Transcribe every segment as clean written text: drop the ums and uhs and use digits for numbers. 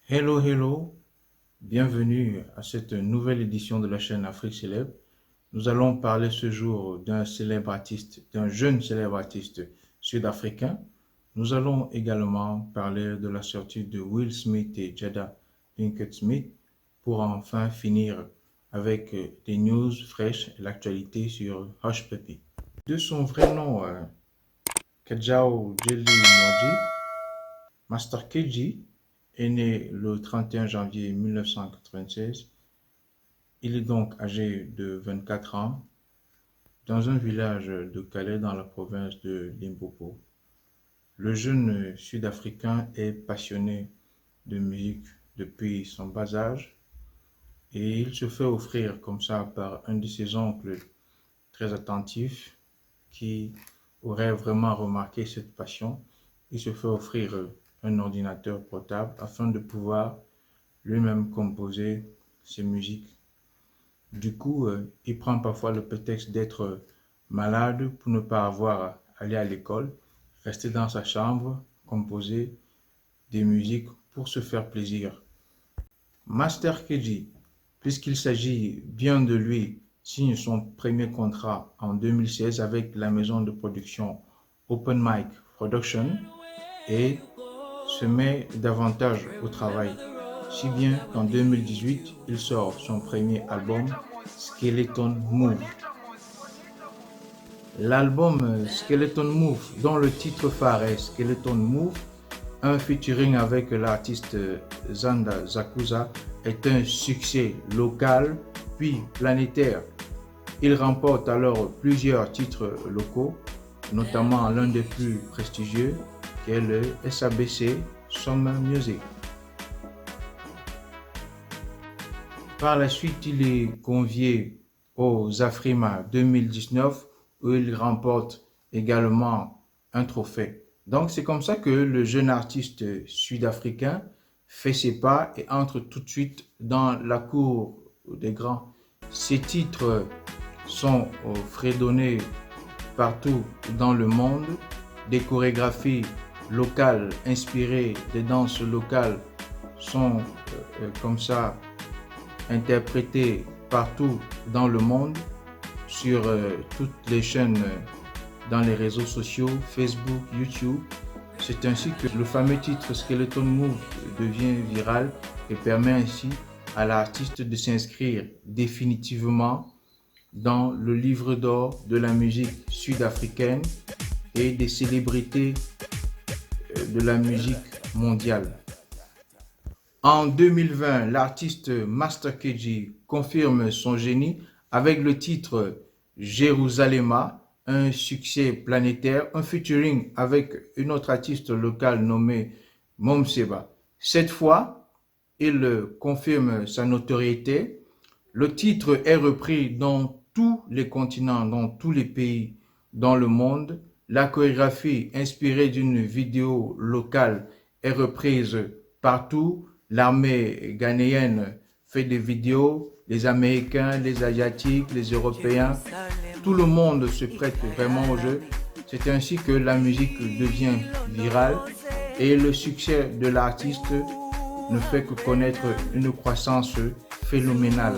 Hello, hello, bienvenue à cette nouvelle édition de la chaîne Afrique Célèbre. Nous allons parler ce jour d'un célèbre artiste, d'un jeune célèbre artiste sud-africain. Nous allons également parler de la sortie de Will Smith et Jada Pinkett Smith pour enfin finir avec des news fraîches et l'actualité sur Hush Puppy. De son vrai nom, Kajau Jelly Mwaji, Master KG est né le 31 janvier 1996. Il est donc âgé de 24 ans dans un village de Calais dans la province de Limpopo. Le jeune Sud-Africain est passionné de musique depuis son bas âge et il se fait offrir comme ça par un de ses oncles très attentif qui aurait vraiment remarqué cette passion. Il se fait offrir un ordinateur portable afin de pouvoir lui-même composer ses musiques. Du coup, il prend parfois le prétexte d'être malade pour ne pas avoir à aller à l'école, rester dans sa chambre, composer des musiques pour se faire plaisir. Master KG, puisqu'il s'agit bien de lui, signe son premier contrat en 2016 avec la maison de production Open Mic Production et se met davantage au travail, si bien qu'en 2018, il sort son premier album, Skeleton Move. L'album Skeleton Move, dont le titre phare est Skeleton Move, un featuring avec l'artiste Zanda Zakuza, est un succès local puis planétaire. Il remporte alors plusieurs titres locaux, notamment l'un des plus prestigieux, qui est le SABC Summer Music. Par la suite, il est convié aux Afrima 2019 où il remporte également un trophée. Donc c'est comme ça que le jeune artiste sud-africain fait ses pas et entre tout de suite dans la cour des grands. Ses titres sont fredonnés partout dans le monde. Des chorégraphies locales inspirées des danses locales sont comme ça interprétées partout dans le monde sur toutes les chaînes dans les réseaux sociaux, Facebook, YouTube. C'est ainsi que le fameux titre Skeleton Move devient viral et permet ainsi à l'artiste de s'inscrire définitivement dans le livre d'or de la musique sud-africaine et des célébrités de la musique mondiale. En 2020, l'artiste Master KG confirme son génie avec le titre Jérusalema, un succès planétaire, un featuring avec une autre artiste locale nommée Momseba. Cette fois, il confirme sa notoriété. Le titre est repris dans tous les continents, dans tous les pays dans le monde. La chorégraphie inspirée d'une vidéo locale est reprise partout. L'armée ghanéenne fait des vidéos, les Américains, les Asiatiques, les Européens, tout le monde se prête vraiment au jeu. C'est ainsi que la musique devient virale et le succès de l'artiste ne fait que connaître une croissance phénoménale.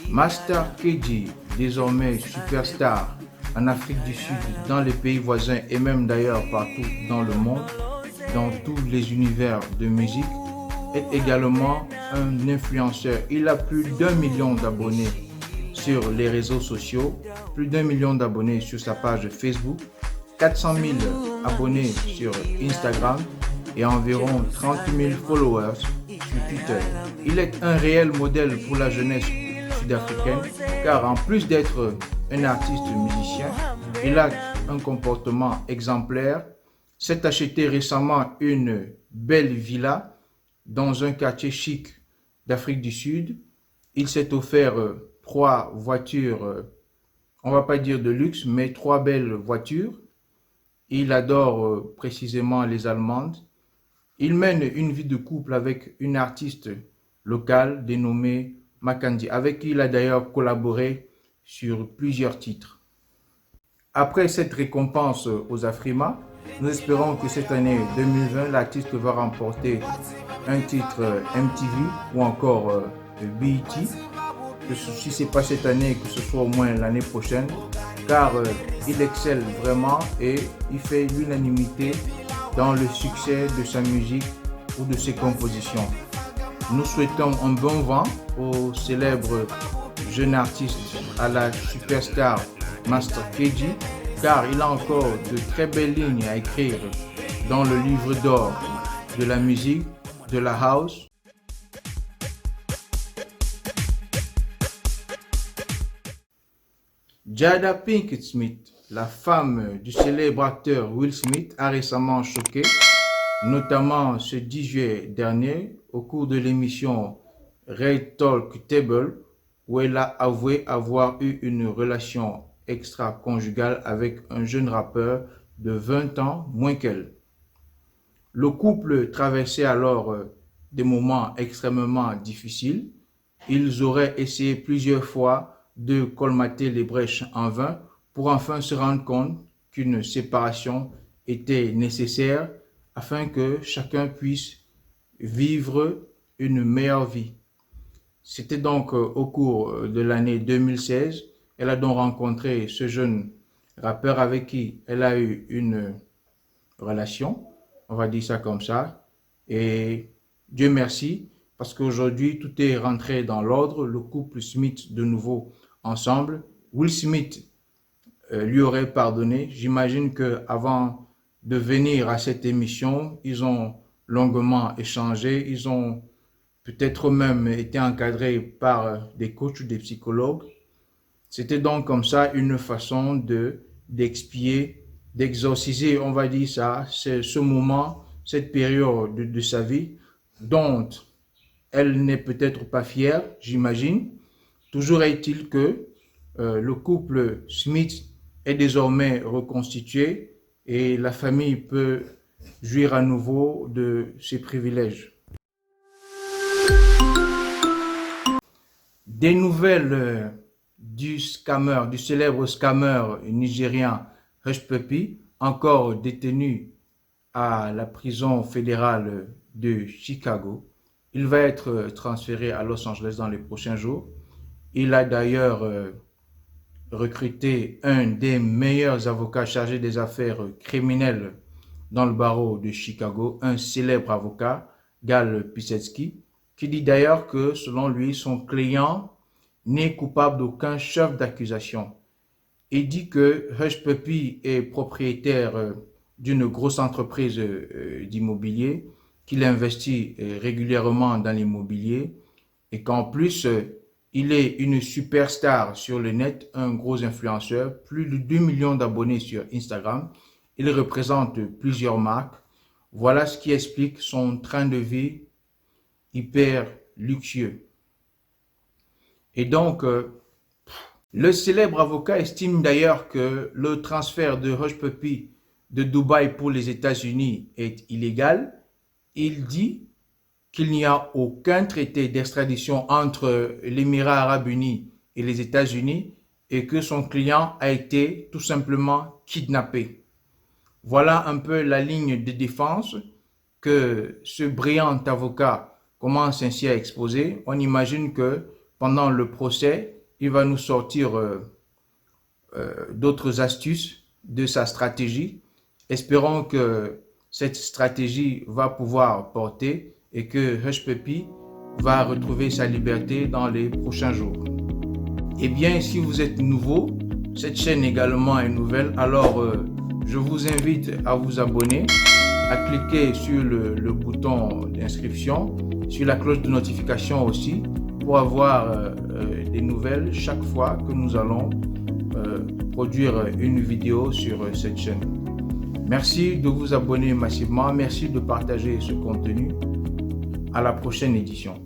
Master KG, désormais superstar en Afrique du Sud, dans les pays voisins et même d'ailleurs partout dans le monde, dans tous les univers de musique, est également un influenceur. Il a plus d'1 million d'abonnés sur les réseaux sociaux, plus d'1 million d'abonnés sur sa page Facebook, 400 000 abonnés sur Instagram et environ 30 000 followers sur Twitter. Il est un réel modèle pour la jeunesse sud-africaine car en plus d'être un artiste musicien, il a un comportement exemplaire, s'est acheté récemment une belle villa dans un quartier chic d'Afrique du Sud. Il s'est offert 3 voitures, on va pas dire de luxe, mais 3 belles voitures. Il adore précisément les Allemandes. Il mène une vie de couple avec une artiste locale dénommée Makandi, avec qui il a d'ailleurs collaboré sur plusieurs titres. Après cette récompense aux Afrima, nous espérons que cette année 2020, l'artiste va remporter un titre MTV ou encore BET, que si ce n'est pas cette année, que ce soit au moins l'année prochaine, car il excelle vraiment et il fait l'unanimité dans le succès de sa musique ou de ses compositions. Nous souhaitons un bon vent au célèbre jeune artiste à la superstar Master KG, car il a encore de très belles lignes à écrire dans le livre d'or de la musique, de la house. Jada Pinkett Smith, la femme du célèbre acteur Will Smith, a récemment choqué, notamment ce 10 juillet dernier, au cours de l'émission Red Talk Table, où elle a avoué avoir eu une relation extra-conjugale avec un jeune rappeur de 20 ans moins qu'elle. Le couple traversait alors des moments extrêmement difficiles. Ils auraient essayé plusieurs fois de colmater les brèches en vain pour enfin se rendre compte qu'une séparation était nécessaire afin que chacun puisse vivre une meilleure vie. C'était donc au cours de l'année 2016. Elle a donc rencontré ce jeune rappeur avec qui elle a eu une relation, on va dire ça comme ça. Et Dieu merci, parce qu'aujourd'hui, tout est rentré dans l'ordre. Le couple Smith, de nouveau ensemble. Will Smith lui aurait pardonné. J'imagine qu'avant de venir à cette émission, ils ont longuement échangé. Ils ont peut-être même été encadrés par des coachs ou des psychologues. C'était donc comme ça une façon d'expier, d'exorciser, on va dire ça, ce moment, cette période de sa vie dont elle n'est peut-être pas fière, j'imagine. Toujours est-il que le couple Smith est désormais reconstitué et la famille peut jouir à nouveau de ses privilèges. Des nouvelles du célèbre scammer nigérien Hush Puppy, encore détenu à la prison fédérale de Chicago. Il va être transféré à Los Angeles dans les prochains jours. Il a d'ailleurs recruté un des meilleurs avocats chargés des affaires criminelles dans le barreau de Chicago, un célèbre avocat, Gal Pisetsky, qui dit d'ailleurs que selon lui, son client n'est coupable d'aucun chef d'accusation. Il dit que Hush Puppy est propriétaire d'une grosse entreprise d'immobilier, qu'il investit régulièrement dans l'immobilier et qu'en plus, il est une superstar sur le net, un gros influenceur, plus de 2 millions d'abonnés sur Instagram. Il représente plusieurs marques. Voilà ce qui explique son train de vie hyper luxueux. Et donc, le célèbre avocat estime d'ailleurs que le transfert de Hush Puppy de Dubaï pour les États-Unis est illégal. Il dit qu'il n'y a aucun traité d'extradition entre l'Émirat arabe uni et les États-Unis et que son client a été tout simplement kidnappé. Voilà un peu la ligne de défense que ce brillant avocat commence ainsi à exposer. On imagine que pendant le procès, il va nous sortir d'autres astuces de sa stratégie. Espérons que cette stratégie va pouvoir porter et que Hush Puppy va retrouver sa liberté dans les prochains jours. Eh bien, si vous êtes nouveau, cette chaîne également est nouvelle, alors je vous invite à vous abonner, à cliquer sur le bouton d'inscription, sur la cloche de notification aussi, pour avoir des nouvelles chaque fois que nous allons produire une vidéo sur cette chaîne. Merci de vous abonner massivement, merci de partager ce contenu. À la prochaine édition.